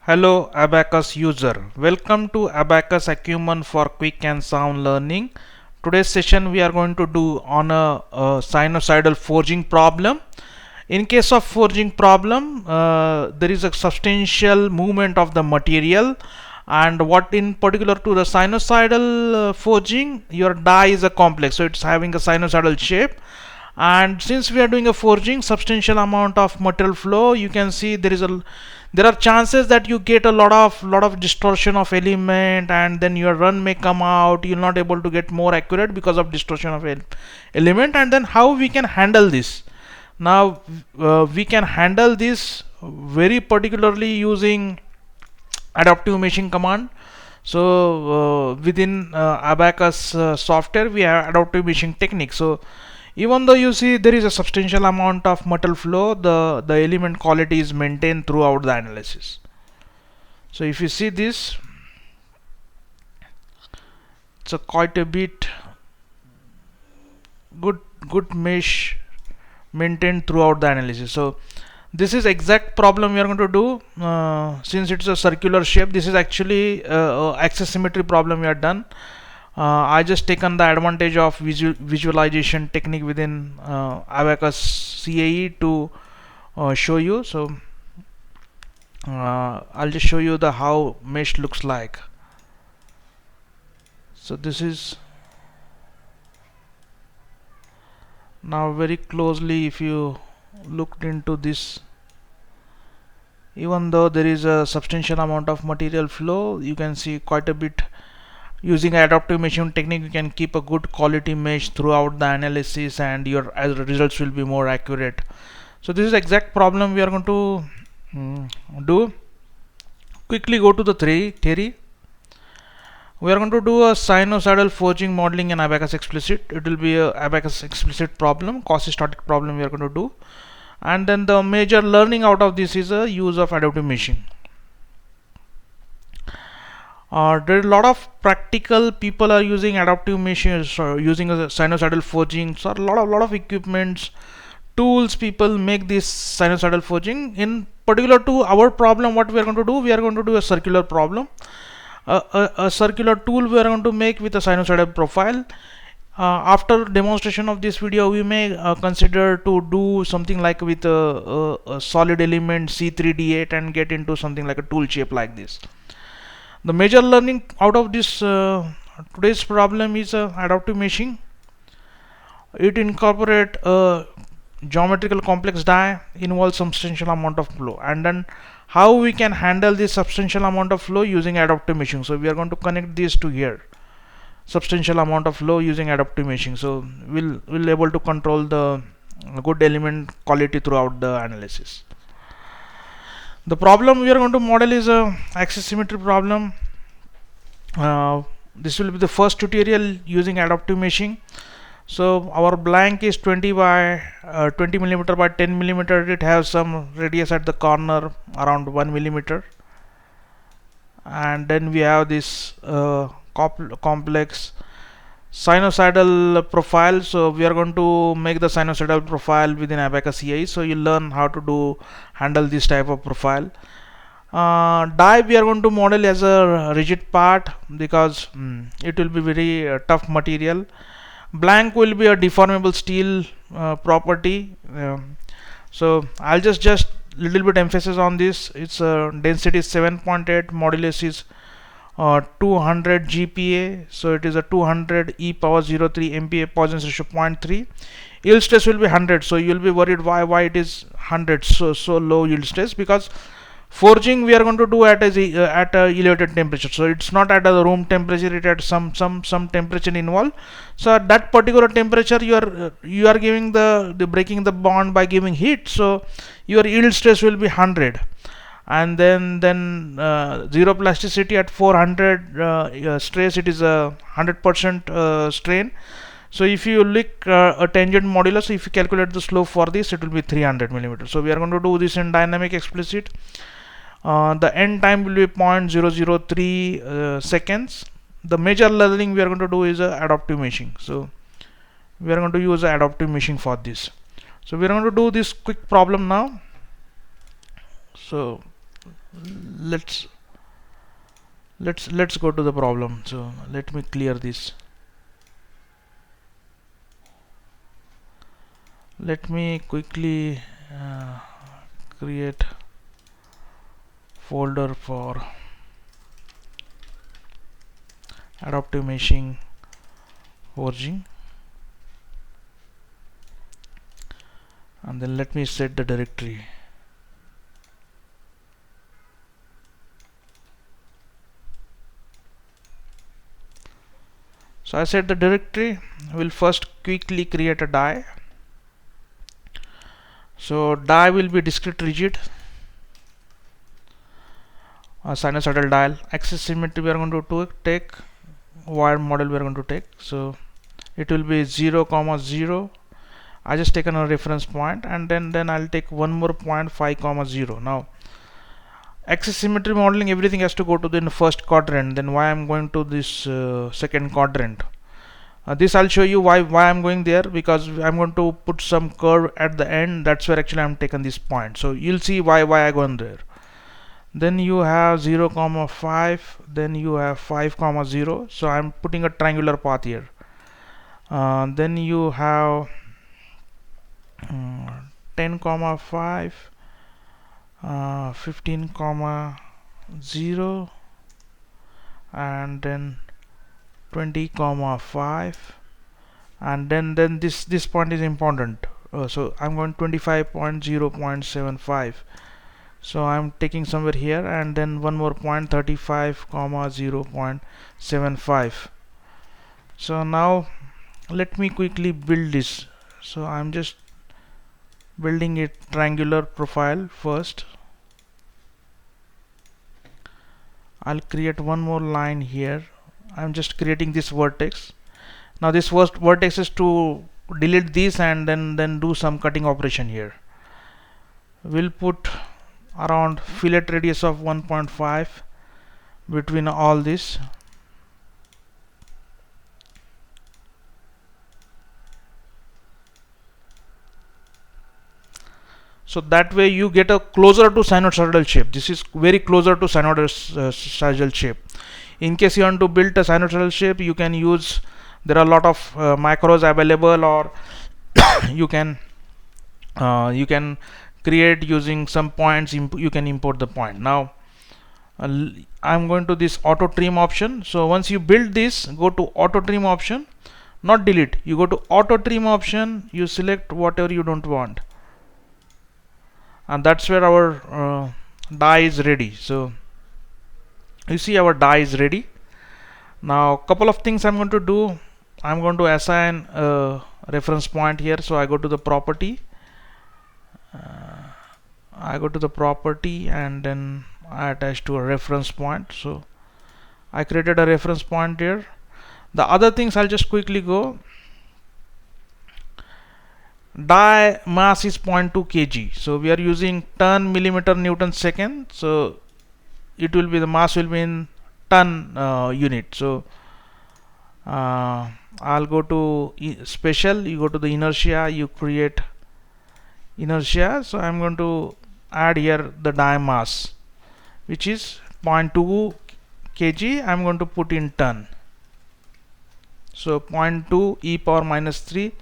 Hello Abaqus user, welcome to Abaqus Acumen for quick and sound learning. Today's session we are going to do on a sinusoidal forging problem. In case of forging problem, there is a substantial movement of the material, and what in particular to the sinusoidal forging, your die is a complex, so it's having a sinusoidal shape. And since we are doing a forging, substantial amount of material flow, you can see there are chances that you get a lot of distortion of element, and then your run may come out, you're not able to get more accurate because of distortion of element. And then how we can handle this? Now we can handle this very particularly using adaptive meshing command. So within Abaqus software we have adaptive meshing technique. So even though you see there is a substantial amount of metal flow, the element quality is maintained throughout the analysis. So if you see this, it's a quite a bit good mesh maintained throughout the analysis. So this is exact problem we are going to do. Since it's a circular shape, this is actually axis symmetry problem we are done. I just taken the advantage of visualization technique within Abaqus CAE to show you. So I'll just show you the how mesh looks like. So this is now very closely. If you looked into this, even though there is a substantial amount of material flow, you can see quite a bit. Using adaptive meshing technique, you can keep a good quality mesh throughout the analysis, and your results will be more accurate. So this is exact problem we are going to do. Quickly go to the theory. We are going to do a sinusoidal forging modeling in Abaqus Explicit. It will be a Abaqus Explicit problem, quasi-static problem we are going to do. And then the major learning out of this is a use of adaptive meshing. There are a lot of practical people are using adaptive meshing, or using a sinusoidal forging. So a lot of equipments, tools, people make this sinusoidal forging. In particular to our problem, what we are going to do, we are going to do a circular problem. A circular tool we are going to make with a sinusoidal profile. After demonstration of this video, we may consider to do something like with a solid element C3D8 and get into something like a tool shape like this. The major learning out of this today's problem is adaptive meshing. It incorporates a geometrical complex die, involves substantial amount of flow, and then how we can handle this substantial amount of flow using adaptive meshing. So we are going to connect this to here, substantial amount of flow using adaptive meshing. So we'll able to control the good element quality throughout the analysis. The problem we are going to model is a axis symmetry problem. This will be the first tutorial using adaptive meshing. So our blank is 20 millimeter by 10 millimeter. It has some radius at the corner around 1 millimeter, and then we have this complex sinusoidal profile. So we are going to make the sinusoidal profile within Abaqus CAE. So you learn how to handle this type of profile. Die we are going to model as a rigid part because it will be very tough material. Blank will be a deformable steel property. So I'll just little bit emphasis on this. Its density is 7.8, modulus is 200 GPa, so it is a 200 e power 03 MPa, Poisson's ratio 0.3. Yield stress will be 100. So you will be worried why it is 100, so low yield stress, because forging we are going to do at a elevated temperature. So it's not at a room temperature, it at some temperature involved. So at that particular temperature you are giving the breaking the bond by giving heat, so your yield stress will be 100. And then zero plasticity at 400 stress, it is a 100% strain. So if you look a tangent modulus, if you calculate the slope for this, it will be 300 millimeters. So we are going to do this in dynamic explicit. The end time will be 0.003 seconds. The major learning we are going to do is adaptive meshing. So we are going to use adaptive meshing for this. So we are going to do this quick problem now. So let's let's go to the problem. So let me clear this. Let me quickly create folder for adaptive meshing forging, and then let me set the directory. So I set the directory. We'll first quickly create a die. So die will be discrete rigid, a sinusoidal dial. Axis symmetry we are going to take, wire model we are going to take. So it will be 0, 0. I just taken a reference point, and then I'll take one more point, 5, 0. Now axis symmetry modeling, everything has to go to the first quadrant. Then why I'm going to this second quadrant? This I'll show you why I'm going there, because I'm going to put some curve at the end. That's where actually I'm taken this point. So you'll see why I gone there. Then you have 0, 5. Then you have 5, 0. So I'm putting a triangular path here. Then you have 10, 5, 15, 0, and then 20, 5, and then this point is important. So I'm going 25.0.75. so I'm taking somewhere here, and then one more point, 35, 0.75. so now let me quickly build this. So I'm just building a triangular profile first. I'll create one more line here. I'm just creating this vertex. Now this first vertex is to delete this and then do some cutting operation here. We'll put around fillet radius of 1.5 between all this. So that way you get a closer to sinusoidal shape. This is very closer to sinusoidal shape. In case you want to build a sinusoidal shape, you can use, there are a lot of macros available, or you can create using some points. You can import the point. Now I'm going to this auto trim option. So once you build this, go to auto trim option, not delete. You go to auto trim option, you select whatever you don't want, and that's where our die is ready. So you see our die is ready. Now couple of things I'm going to do. I'm going to assign a reference point here. So I go to the property, and then I attach to a reference point. So I created a reference point here. The other things I'll just quickly go. Die mass is 0.2 kg. So we are using ton millimeter Newton second. So it will be, the mass will be in ton unit. So I'll go to special. You go to the inertia. You create inertia. So I'm going to add here the die mass, which is 0.2 kg. I'm going to put in ton. So 0.2 e power minus 3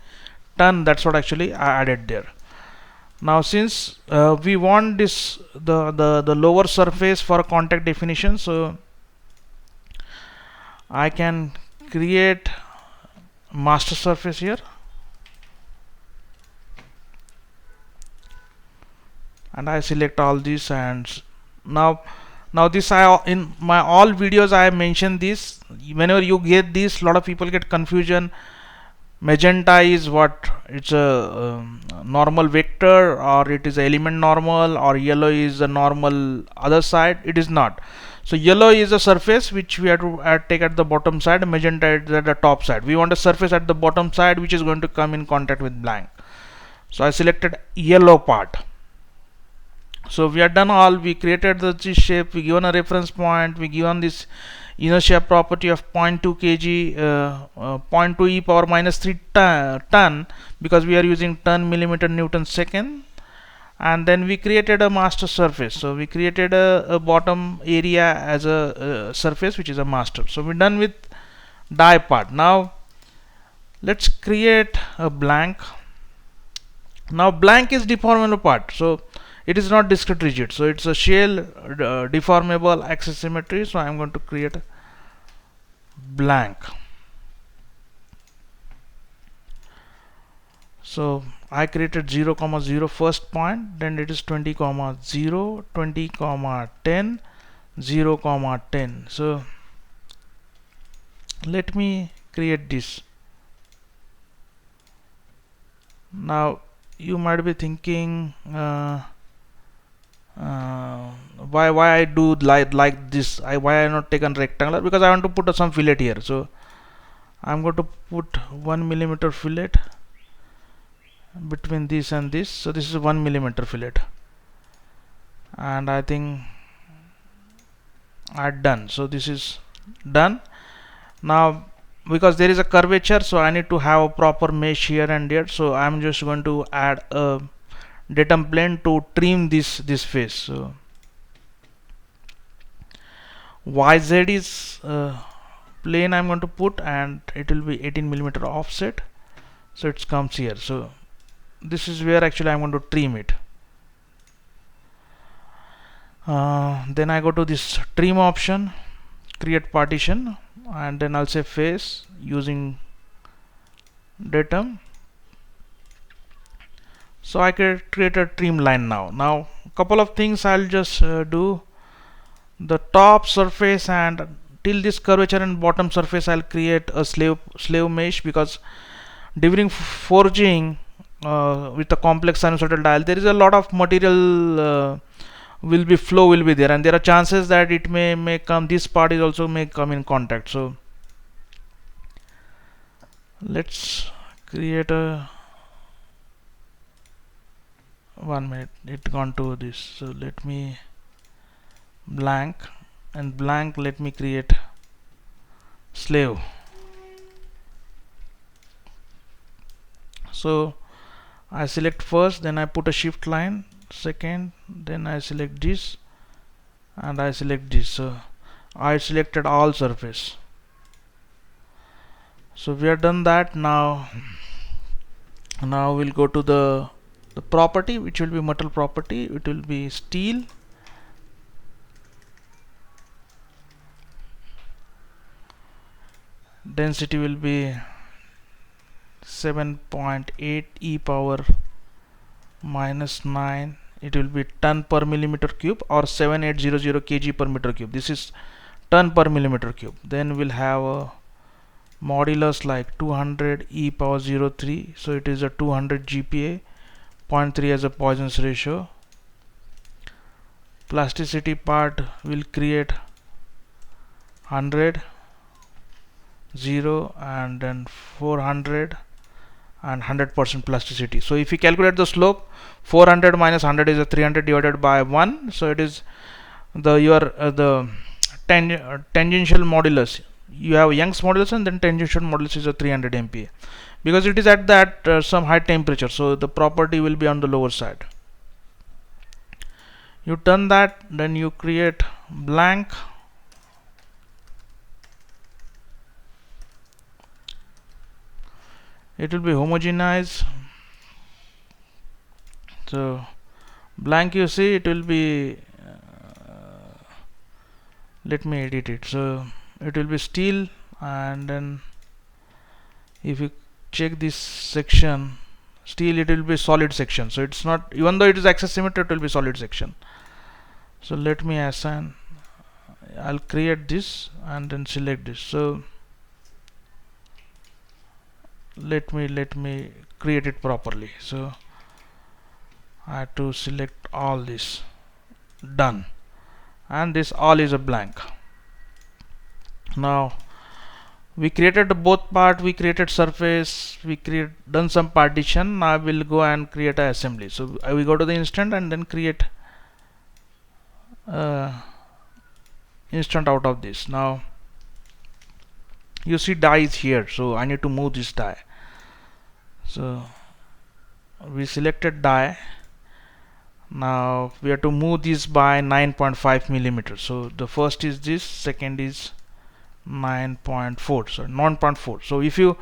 ton. That's what actually I added there. Now since we want this the lower surface for contact definition, so I can create master surface here, and I select all these. And now this, in my all videos I mentioned this. Whenever you get this, a lot of people get confusion. Magenta is what? It's a normal vector, or it is element normal, or yellow is a normal other side. It is not. So yellow is a surface which we have to take at the bottom side. Magenta is at the top side. We want a surface at the bottom side which is going to come in contact with blank. So I selected yellow part. So we are done all. We created this shape. We given a reference point. We given this inertia property of 0.2 kg, 0.2 e power minus 3 ton, because we are using ton millimeter Newton second. and then we created a master surface. So we created a bottom area as a surface, which is a master. So we're done with die part. Now let's create a blank. Now blank is deformable part, so it is not discrete rigid, so it's a shell deformable axis symmetry. So I'm going to create a blank. So I created 0, 0 first point, then it is 20, 0, 20, 10, 0, 10. So let me create this. Now you might be thinking why I do like this, why I not taken rectangular, because I want to put some fillet here. So I'm going to put 1 millimeter fillet between this and this. So this is 1 millimeter fillet, and I think I'm done. So this is done. Now because there is a curvature, so I need to have a proper mesh here and there. So I'm just going to add a datum plane to trim this face. So YZ is plane I'm going to put, and it will be 18 millimeter offset. So it comes here. So this is where actually I'm going to trim it. Then I go to this trim option, create partition, and then I'll say face using datum. So I can create a trim line now. Now a couple of things I'll just do. The top surface and till this curvature and bottom surface I'll create a slave mesh, because during forging with a complex sinusoidal dial, there is a lot of material will be there, and there are chances that it may come, this part is also may come in contact. So let's create a 1 minute, it gone to this. So let me blank, and blank, let me create slave. So I select first, then I put a shift line, second, then I select this, and I select this. So I selected all surface. So we are done that. Now we'll go to the property, which will be metal property. It will be steel, density will be 7.8 e power minus 9. It will be ton per millimeter cube, or 7800 kg per meter cube. This is ton per millimeter cube. Then we'll have a modulus like 200 e power 03. So it is a 200 GPa, 0.3 as a Poisson's ratio. Plasticity part will create 100, 0, and then 400, and 100% plasticity. So if you calculate the slope, 400 minus 100 is a 300 divided by 1. So it is the tangential modulus. You have Young's modulus, and then tangential modulus is a 300 MPa, because it is at that some high temperature. So the property will be on the lower side. You turn that, then you create blank. It will be homogenized. So blank, you see, it will be let me edit it. So it will be steel, and then if you check this section, steel, it will be solid section. So it's not, even though it is axis symmetry, it will be solid section. So let me assign, I'll create this and then select this. So let me create it properly. So I have to select all this, done, and this all is a blank. Now we created both part, we created surface, we done some partition. Now we'll go and create a assembly. So I will go to the instant and then create instant out of this. Now you see die is here, so I need to move this die. So we selected die, Now we have to move this by 9.5 millimeters. So the first is this, second is 9.4, so 9.4. So if you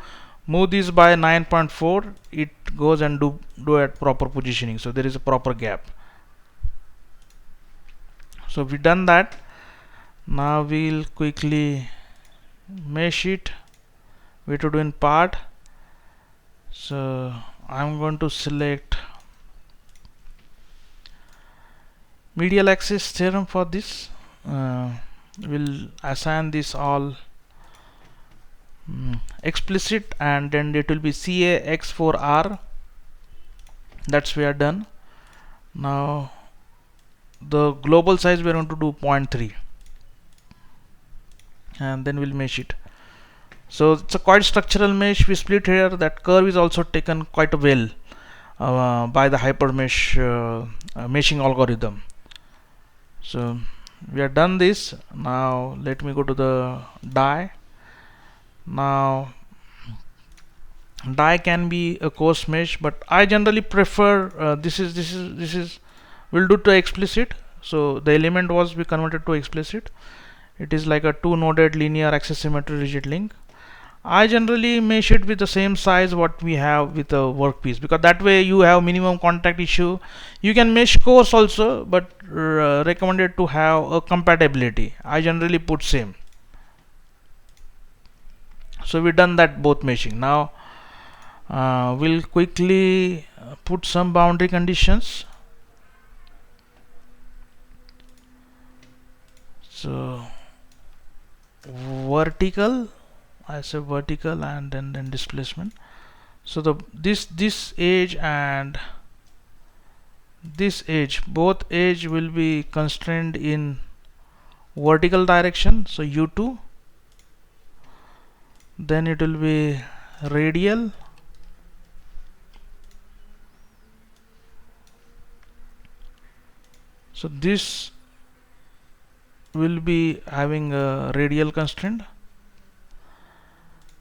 move this by 9.4, it goes and do at proper positioning, so there is a proper gap. So we done that. Now we'll quickly mesh it. We have to do in part. So I'm going to select medial axis theorem for this. We'll assign this all explicit, and then it will be CAX4R. That's we are done. Now the global size we are going to do 0.3, and then we'll mesh it. So it's a quite structural mesh we split here. That curve is also taken quite well by the hypermesh meshing algorithm. So we have done this. Now let me go to the die. Now die can be a coarse mesh, but I generally prefer this is we'll do to explicit. So the element was be converted to explicit. It is like a two noded linear axis symmetry rigid link. I generally mesh it with the same size what we have with a workpiece, because that way you have minimum contact issue. You can mesh coarse also, but recommended to have a compatibility. I generally put same. So we done that both meshing. Now we'll quickly put some boundary conditions. So vertical, I say vertical, and then displacement. So the this edge and this edge, both edge will be constrained in vertical direction, so u2. Then it will be radial, so this will be having a radial constraint.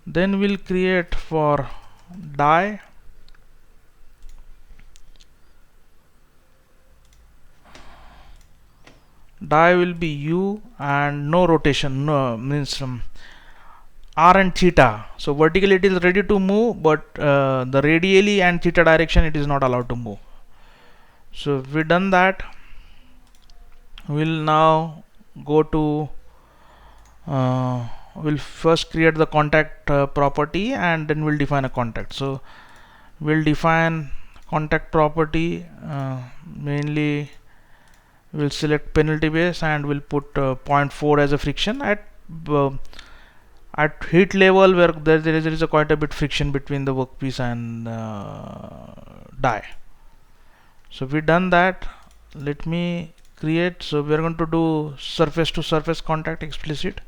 Then we'll create for die will be u and no rotation, no means r and theta. So vertically it is ready to move, but the radially and theta direction it is not allowed to move. So we done that. We'll now go to we'll first create the contact property, and then we'll define a contact. So we'll define contact property. Mainly we'll select penalty base, and we'll put 0.4 as a friction at heat level, where there is a quite a bit friction between the workpiece and die. So we done that. Let me create. So we are going to do surface to surface contact explicit.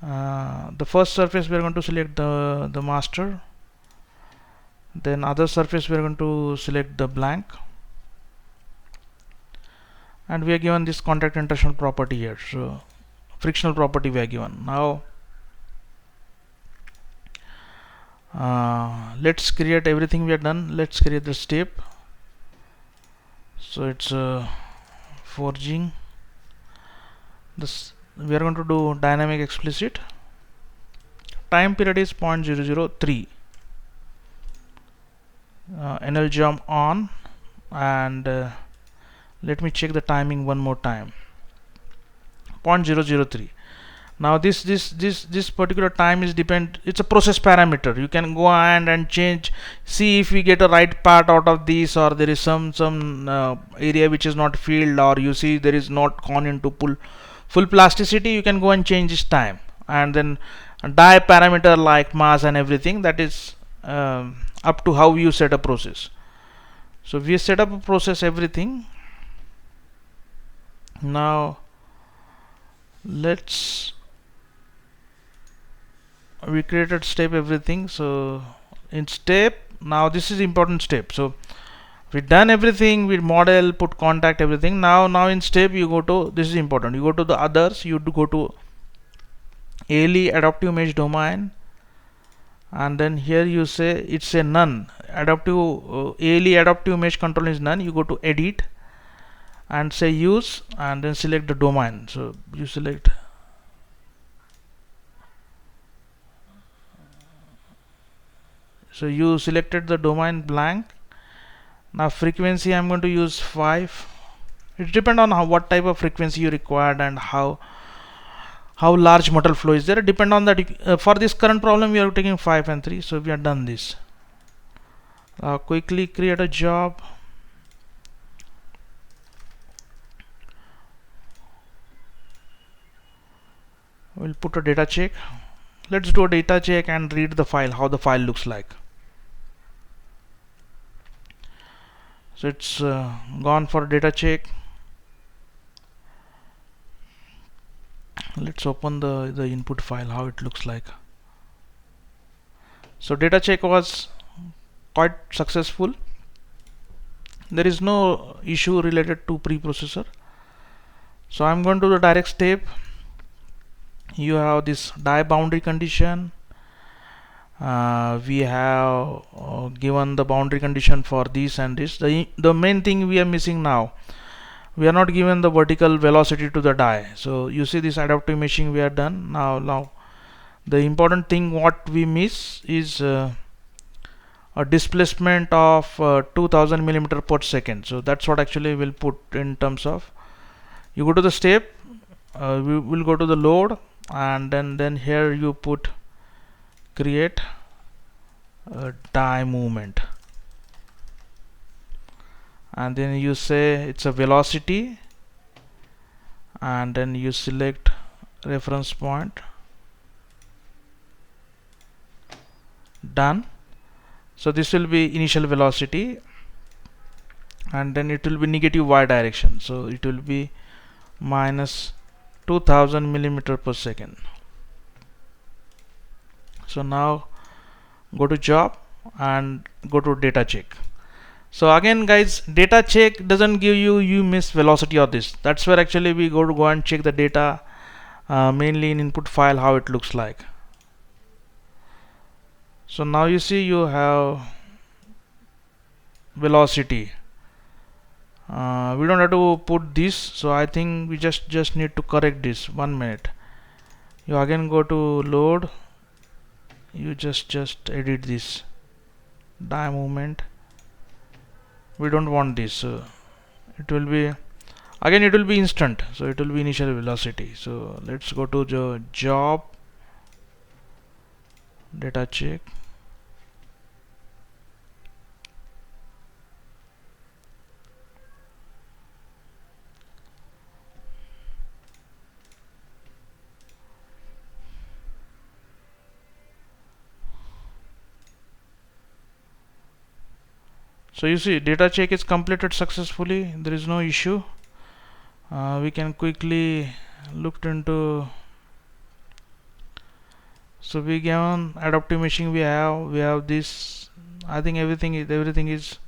The first surface we are going to select the master. Then other surface we are going to select the blank, and we are given this contact interaction property here. So frictional property we are given. Now let's create everything we have done. Let's create the step. So it's forging. This we are going to do dynamic explicit. Time period is 0.003. NL jump on, and let me check the timing one more time. 0.003. Now this particular time is it's a process parameter. You can go and change, see if we get a right part out of this, or there is some area which is not filled, or you see there is not gone into full plasticity. You can go and change this time, and then die parameter like mass and everything, that is up to how you set a process. So we set up a process everything. Now we created step everything. So in step, now this is important step. So we done everything, we model, put contact, everything. Now in step you go to, this is important, you go to the others, you go to ALE adaptive mesh domain, and then here you say it's a none, adaptive ALE adaptive mesh control is none. You go to edit, and say use, and then select the domain. So you select, so you selected the domain blank. Now frequency I'm going to use 5. It depends on what type of frequency you required and how large metal flow is there. Depend on that. For this current problem we are taking 5 and 3. So we have done this. Quickly create a job. We'll put a data check. Let's do a data check and read the file, how the file looks like. So it's gone for data check. Let's open the input file, how it looks like. So data check was quite successful. There is no issue related to preprocessor. So I'm going to the direct step. You have this die boundary condition. We have given the boundary condition for this and this. The main thing we are missing now, we are not given the vertical velocity to the die. So you see this adaptive meshing we are done. Now the important thing what we miss is a displacement of 2000 millimeter per second. So that's what actually we'll put in terms of, you go to the step, we will go to the load, and then here you put create a die movement, and then you say it's a velocity, and then you select reference point. Done. So this will be initial velocity, and then it will be negative y direction, so it will be minus 2000 millimeter per second. So now go to job and go to data check. So again guys, data check doesn't give you miss velocity of this. That's where actually we go and check the data, mainly in input file, how it looks like. So now you see you have velocity. We don't have to put this, so I think we just need to correct this. 1 minute. You again go to load. You just edit this die movement. We don't want this. So it will be, again it will be instant. So it will be initial velocity. So let's go to the job, data check. So you see data check is completed successfully. There is no issue. We can quickly look into, so we given adaptive meshing, we have this. I think everything is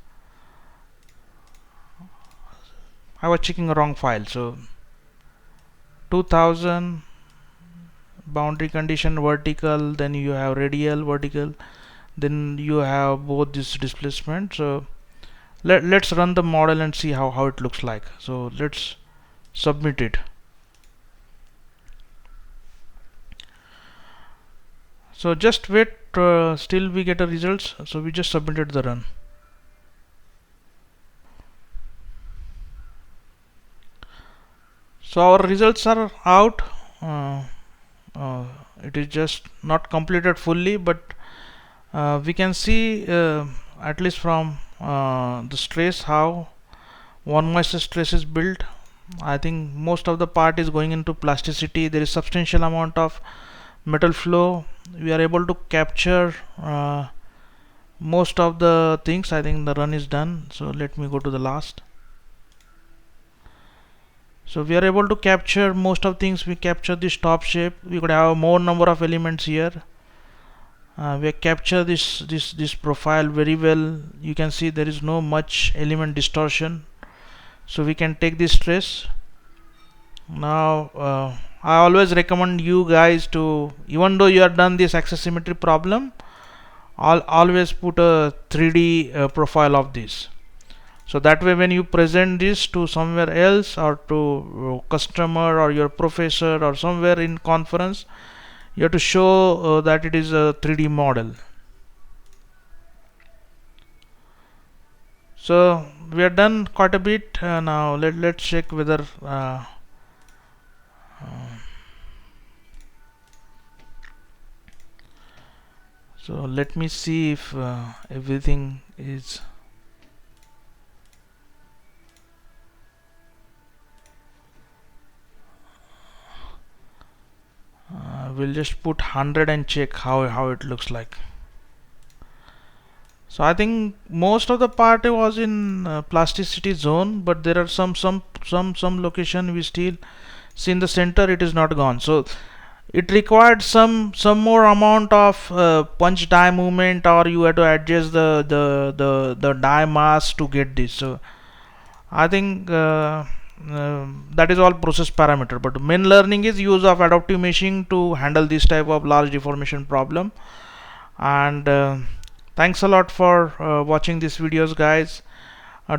I was checking a wrong file. So 2000 boundary condition vertical, then you have radial vertical, then you have both this displacement. So let's run the model and see how it looks like. So let's submit it. So just wait, still we get a results. So we just submitted the run. So our results are out. It is just not completed fully, but we can see at least from the stress how one mesh stress is built. I think most of the part is going into plasticity. There is substantial amount of metal flow. We are able to capture most of the things. I think the run is done. So let me go to the last. So we are able to capture most of things. We capture this top shape. We could have more number of elements here. We capture this profile very well. You can see there is no much element distortion. So we can take this stress. Now I always recommend you guys to, even though you have done this axis symmetry problem, I'll always put a 3D profile of this. So that way when you present this to somewhere else or to customer or your professor or somewhere in conference, you have to show that it is a 3D model. So we are done quite a bit. Now let's check whether so let me see if everything is we'll just put 100 and check how it looks like. So I think most of the part was in plasticity zone, but there are some location we still see in the center it is not gone. So it required some more amount of punch die movement, or you have to adjust the die mass to get this. So I think that is all process parameter, but main learning is use of adaptive meshing to handle this type of large deformation problem. And thanks a lot for watching these videos, guys.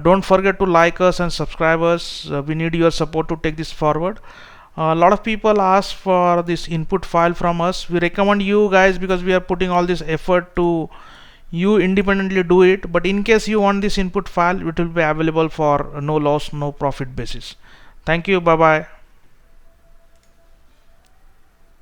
Don't forget to like us and subscribe us. We need your support to take this forward. A lot of people ask for this input file from us. We recommend you guys because we are putting all this effort to you independently do it, but in case you want this input file, it will be available for no loss no profit basis. Thank you. Bye bye.